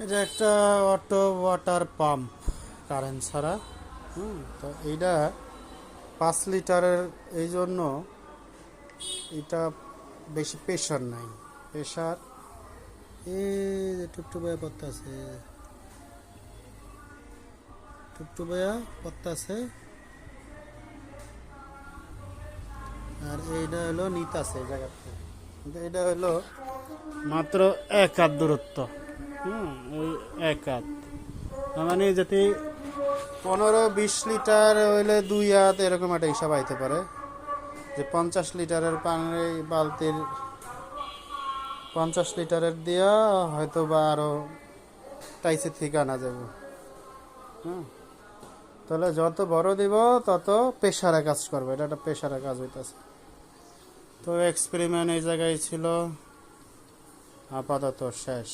এটা একটা auto water pump, current ছাড়া। তো এইটা 5 লিটারের, এই জন্য এটা বেশি প্রেশার নাই। প্রেশার এই যে টুকটুবাইয়া পত্তা আছে, টুকটুবাইয়া পত্তা আছে। আর এইটা হলো নিত আছে এই জায়গাতে, কিন্তু এটা হলো মাত্র 1 হাত দূরত্ব। ওই 1 হাত, তার মানে যদি 15-20 লিটার হইলে 2 হাত, এরকম একটা হিসাব আইতে পারে। যে 50 লিটারের পানি বালতির, 50 লিটারের দিয়া হয়তো বা আরো টাইসে থেকে আনা যাবে। হ্যাঁ, তাহলে যত বড় দিব তত প্রেশারে কাজ করবে। এটা একটা প্রেশারে কাজ হইতেছে। তো এক্সপেরিমেন্ট এই জায়গায় ছিল, আপাতত শেষ।